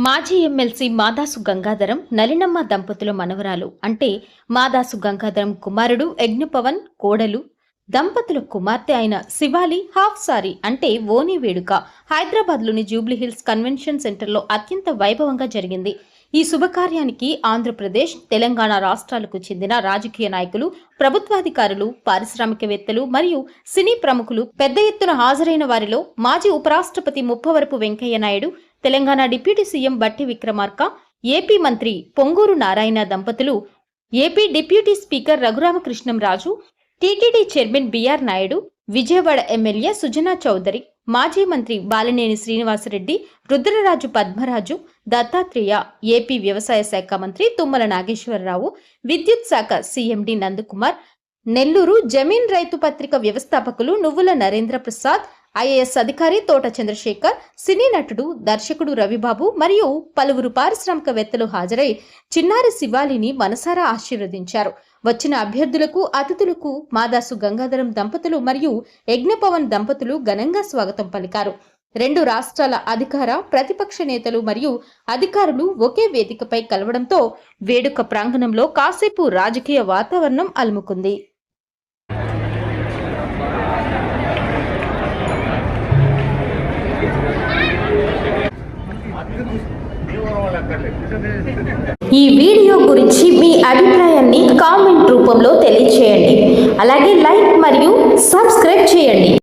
మాజీ ఎమ్మెల్సీ మాదాసు గంగాధరం నలినమ్మ దంపతుల మనవరాలు అంటే మాదాసు గంగాధరం కుమారుడు యజ్ఞపవన్ కోడలు దంపతుల కుమార్తె అయిన శివాలి హాఫ్ సారీ అంటే ఓనీ వేడుక హైదరాబాద్లోని జూబ్లీహిల్స్ కన్వెన్షన్ సెంటర్లో అత్యంత వైభవంగా జరిగింది. ఈ శుభకార్యానికి ఆంధ్రప్రదేశ్, తెలంగాణ రాష్ట్రాలకు చెందిన రాజకీయ నాయకులు, ప్రభుత్వాధికారులు, పారిశ్రామికవేత్తలు మరియు సినీ ప్రముఖులు పెద్ద ఎత్తున హాజరైన వారిలో మాజీ ఉపరాష్ట్రపతి Muppavarapu Venkaiah Naidu, Telangana deputy CM Bhatti Vikramarka, AP మంత్రి పొంగూరు నారాయణ దంపతులు, AP deputy speaker Raghurama Krishnam Raju, TTD chairman BR Naidu, Vijayawada MLA Sujana Chowdary, మాజీ మంత్రి బాలినేని శ్రీనివాసరెడ్డి, రుద్రరాజు పద్మరాజు, దత్తాత్రేయ, ఏపీ వ్యవసాయ శాఖ మంత్రి తుమ్మల నాగేశ్వరరావు, విద్యుత్ శాఖ సీఎండి నందకుమార్, నెల్లూరు జమీన్ రైతు పత్రిక వ్యవస్థాపకులు నువ్వుల నరేంద్ర ప్రసాద్, ఐఏఎస్ అధికారి తోట చంద్రశేఖర్, సినీ నటుడు, దర్శకుడు రవిబాబు మరియు పలువురు పారిశ్రామికవేత్తలు హాజరై చిన్నారి శివాలిని మనసారా ఆశీర్వదించారు. వచ్చిన అభ్యర్థులకు, అతిథులకు మాదాసు గంగాధరం దంపతులు మరియు యజ్ఞపవన్ దంపతులు ఘనంగా స్వాగతం పలికారు. రెండు రాష్ట్రాల అధికార, ప్రతిపక్ష నేతలు మరియు అధికారులు ఒకే వేదికపై కలవడంతో వేడుక ప్రాంగణంలో కాసేపు రాజకీయ వాతావరణం అలుముకుంది. ఈ వీడియో గురించి మీ అభిప్రాయాన్ని కామెంట్ రూపంలో తెలియజేయండి. అలాగే లైక్ మరియు సబ్స్క్రైబ్ చేయండి.